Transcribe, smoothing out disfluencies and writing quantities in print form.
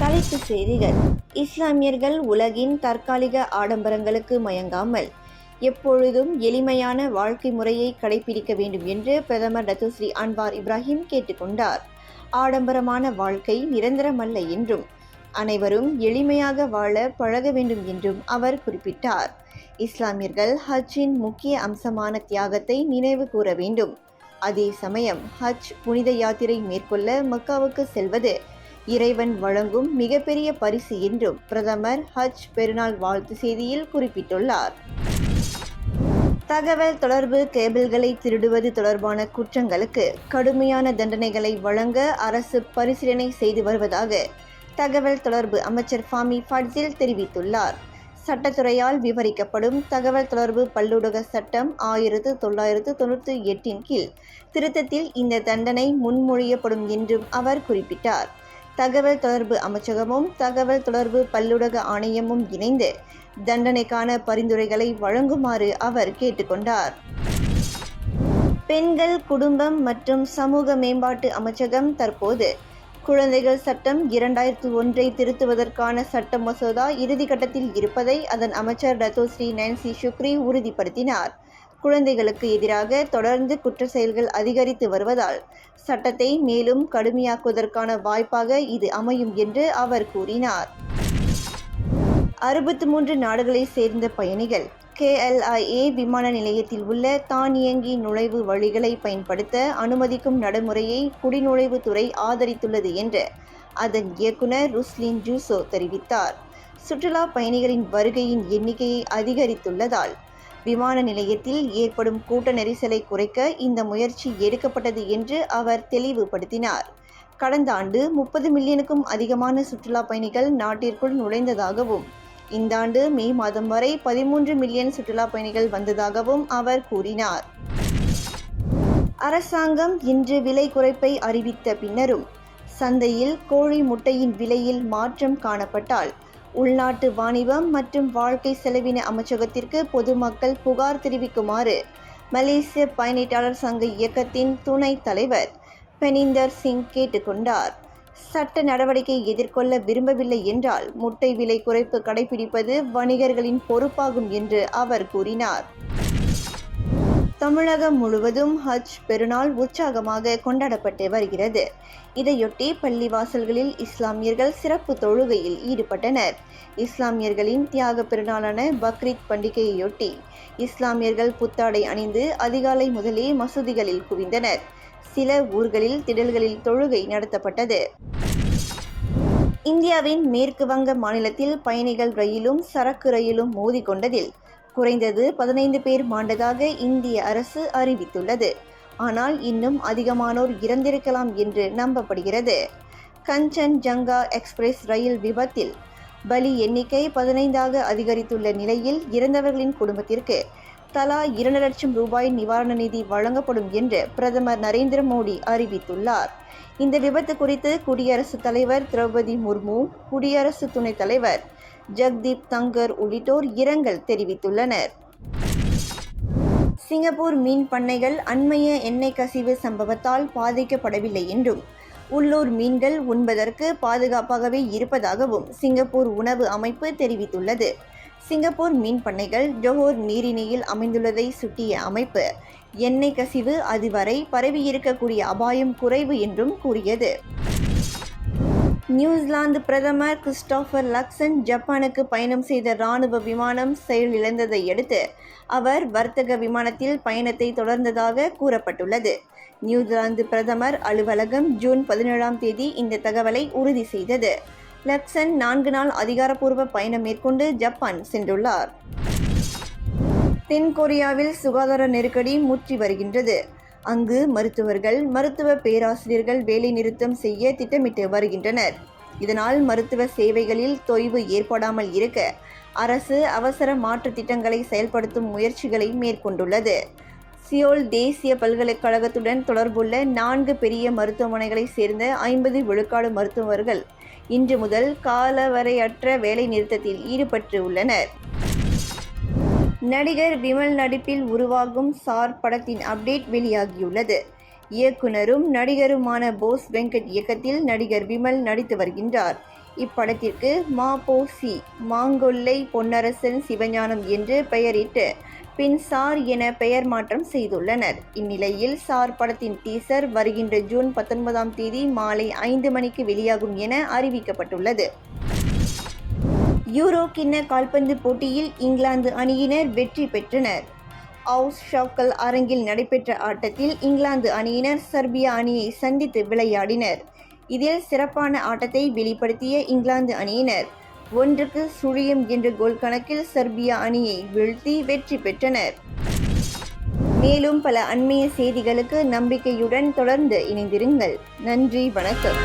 தலைப்புச் செய்திகள். இஸ்லாமியர்கள் உலகின் தற்காலிக ஆடம்பரங்களுக்கு மயங்காமல் எப்பொழுதும் எளிமையான வாழ்க்கை முறையை கடைபிடிக்க வேண்டும் என்று பிரதமர் டத்தோஸ்ரீ அன்வார் இப்ராஹிம் கேட்டுக்கொண்டார். ஆடம்பரமான வாழ்க்கை நிரந்தரமல்ல என்றும் அனைவரும் எளிமையாக வாழ பழக வேண்டும் என்றும் அவர் குறிப்பிட்டார். இஸ்லாமியர்கள் ஹஜ்ஜின் முக்கிய அம்சமான தியாகத்தை நினைவு கூற வேண்டும். அதே சமயம் ஹஜ் புனித யாத்திரை மேற்கொள்ள மக்காவுக்கு செல்வது இறைவன் வழங்கும் மிகப்பெரிய பரிசு என்றும் பிரதமர் ஹஜ் பெருநாள் வாழ்த்து செய்தியில் குறிப்பிட்டுள்ளார். தகவல் தொடர்பு கேபிள்களை திருடுவது தொடர்பான குற்றங்களுக்கு கடுமையான தண்டனைகளை வழங்க அரசு பரிசீலனை செய்து வருவதாக தகவல் தொடர்பு அமைச்சர் ஃபாமி ஃபட்சில் தெரிவித்துள்ளார். சட்டத்துறையால் விவரிக்கப்படும் தகவல் தொடர்பு பல்லூடக சட்டம் 1998 கீழ் திருத்தத்தில் இந்த தண்டனை முன்மொழியப்படும் என்றும் அவர் குறிப்பிட்டார். தகவல் தொடர்பு அமைச்சகமும் தகவல் தொடர்பு பல்லூடக ஆணையமும் இணைந்து தண்டனைக்கான பரிந்துரைகளை வழங்குமாறு அவர் கேட்டுக்கொண்டார். பெண்கள், குடும்பம் மற்றும் சமூக மேம்பாட்டு அமைச்சகம் தற்போது குழந்தைகள் சட்டம் 2001 திருத்துவதற்கான சட்ட மசோதா இறுதிக்கட்டத்தில் இருப்பதை அதன் அமைச்சர் டத்தோஸ்ரீ நான்சி ஷுக்ரி உறுதிப்படுத்தினார். குழந்தைகளுக்கு எதிராக தொடர்ந்து குற்ற செயல்கள் அதிகரித்து வருவதால் சட்டத்தை மேலும் கடுமையாக்குவதற்கான வாய்ப்பாக இது அமையும் என்று அவர் கூறினார். 63 நாடுகளைச் சேர்ந்த பயணிகள் KLIA விமான நிலையத்தில் உள்ள தானியங்கி நுழைவு வழிகளை பயன்படுத்த அனுமதிக்கும் நடைமுறையை குடிநுழைவுத்துறை ஆதரித்துள்ளது என்று அதன் இயக்குனர் ருஸ்லின் ஜூசோ தெரிவித்தார். சுற்றுலா பயணிகளின் வருகையின் எண்ணிக்கையை அதிகரித்துள்ளதால் விமான நிலையத்தில் ஏற்படும் கூட்ட நெரிசலை குறைக்க இந்த முயற்சி எடுக்கப்பட்டது என்று அவர் தெளிவுபடுத்தினார். கடந்த ஆண்டு 30 மில்லியனுக்கும் அதிகமான சுற்றுலா பயணிகள் நாட்டிற்குள் நுழைந்ததாகவும் இந்த ஆண்டு மே மாதம் வரை 13 மில்லியன் சுற்றுலா பயணிகள் வந்ததாகவும் அவர் கூறினார். அரசாங்கம் இன்று விலை குறைப்பை அறிவித்த பின்னரும் சந்தையில் கோழி முட்டையின் விலையில் மாற்றம் காணப்பட்டால் உள்நாட்டு வாணிபம் மற்றும் வாழ்க்கை செலவின அமைச்சகத்திற்கு பொதுமக்கள் புகார் தெரிவிக்குமாறு மலேசிய பயணீட்டாளர் சங்க இயக்கத்தின் துணைத் தலைவர் பெனிந்தர் சிங் கேட்டுக்கொண்டார். சட்ட நடவடிக்கை எதிர்கொள்ள விரும்பவில்லை என்றால் முட்டை விலை குறைப்பு கடைபிடிப்பது வணிகர்களின் பொறுப்பாகும் என்று அவர் கூறினார். தமிழகம் முழுவதும் ஹஜ் பெருநாள் உற்சாகமாக கொண்டாடப்பட்டு வருகிறது. இதையொட்டி பள்ளிவாசல்களில் இஸ்லாமியர்கள் சிறப்பு தொழுகையில் ஈடுபட்டனர். இஸ்லாமியர்களின் தியாக பெருநாளான பக்ரீத் பண்டிகையையொட்டி இஸ்லாமியர்கள் புத்தாடை அணிந்து அதிகாலை முதலே மசூதிகளில் குவிந்தனர். சில ஊர்களில் திடல்களில் தொழுகை நடத்தப்பட்டது. இந்தியாவின் மேற்கு வங்க மாநிலத்தில் பயணிகள் ரயிலும் சரக்கு ரயிலும் மோதிக்கொண்டதில் குறைந்தது 15 பேர் மாண்டதாக இந்திய அரசு அறிவித்துள்ளது. ஆனால் இன்னும் அதிகமானோர் இறந்திருக்கலாம் என்று நம்பப்படுகிறது. கஞ்சன் ஜங்கா எக்ஸ்பிரஸ் ரயில் விபத்தில் பலி எண்ணிக்கை 15ஆக அதிகரித்துள்ள நிலையில் இறந்தவர்களின் குடும்பத்திற்கு தலா 2 லட்சம் ரூபாய் நிவாரண நிதி வழங்கப்படும் என்று பிரதமர் நரேந்திர மோடி அறிவித்துள்ளார். இந்த விபத்து குறித்து குடியரசுத் தலைவர் திரௌபதி முர்மு, குடியரசு துணைத் தலைவர் ஜக்தீப் தங்கர் உள்ளிட்டோர் இரங்கல் தெரிவித்துள்ளனர். சிங்கப்பூர் மீன் பண்ணைகள் அண்மைய எண்ணெய் கசிவு சம்பவத்தால் பாதிக்கப்படவில்லை என்றும் உள்ளூர் மீன்கள் உண்பதற்கு பாதுகாப்பாகவே இருப்பதாகவும் சிங்கப்பூர் உணவு அமைப்பு தெரிவித்துள்ளது. சிங்கப்பூர் மீன் பண்ணைகள் ஜோஹர் நீரிணையில் அமைந்துள்ளதை சுட்டிய அமைப்பு எண்ணெய் கசிவு அதுவரை பரவியிருக்கக்கூடிய அபாயம் குறைவு என்றும் கூறியது. நியூசிலாந்து பிரதமர் கிறிஸ்டோபர் லக்சன் ஜப்பானுக்கு பயணம் செய்த இராணுவ விமானம் செயலிழந்ததை அடுத்து அவர் வர்த்தக விமானத்தில் பயணத்தை தொடர்ந்ததாக கூறப்பட்டுள்ளது. நியூசிலாந்து பிரதமர் அலுவலகம் ஜூன் 17ஆம் தேதி இந்த தகவலை உறுதி செய்தது. லக்சன் 4 நாள் அதிகாரப்பூர்வ பயணம் மேற்கொண்டு ஜப்பான் சென்றுள்ளார். தென்கொரியாவில் சுகாதார நெருக்கடி முற்றி வருகின்றது. அங்கு மருத்துவர்கள், மருத்துவ பேராசிரியர்கள் வேலை நிறுத்தம் செய்ய திட்டமிட்டு வருகின்றனர். இதனால் மருத்துவ சேவைகளில் தொய்வு ஏற்படாமல் இருக்க அரசு அவசர மாற்று திட்டங்களை செயல்படுத்தும் முயற்சிகளை மேற்கொண்டுள்ளது. சியோல் தேசிய பல்கலைக்கழகத்துடன் தொடர்புள்ள 4 பெரிய மருத்துவமனைகளைச் சேர்ந்த 50 விழுக்காடு மருத்துவர்கள் இன்று முதல் காலவரையற்ற வேலை நிறுத்தத்தில் ஈடுபட்டு உள்ளனர். நடிகர் விமல் நடிப்பில் உருவாகும் சார் படத்தின் அப்டேட் வெளியாகியுள்ளது. இயக்குனரும் நடிகருமான போஸ் வெங்கட் இயக்கத்தில் நடிகர் விமல் நடித்து வருகின்றார். இப்படத்திற்கு மா.பொ.சி. மாங்கொல்லை பொன்னரசன் சிவஞானம் என்று பெயரிட்டு பின் சார் என பெயர் மாற்றம் செய்துள்ளனர். இந்நிலையில் சார் படத்தின் டீசர் வருகின்ற ஜூன் 19ஆம் தேதி மாலை 5 மணிக்கு வெளியாகும் என அறிவிக்கப்பட்டுள்ளது. யூரோ கிண்ண கால்பந்து போட்டியில் இங்கிலாந்து அணியினர் வெற்றி பெற்றனர். அவுஸ் ஷாக்கல் அரங்கில் நடைபெற்ற ஆட்டத்தில் இங்கிலாந்து அணியினர் செர்பியா அணியை சந்தித்து விளையாடினர். இதில் சிறப்பான ஆட்டத்தை வெளிப்படுத்திய இங்கிலாந்து அணியினர் 1-0 என்ற கோல் கணக்கில் செர்பியா அணியை வீழ்த்தி வெற்றி பெற்றனர். மேலும் பல அண்மைய செய்திகளுக்கு நம்பிக்கையுடன் தொடர்ந்து இணைந்திருங்கள். நன்றி, வணக்கம்.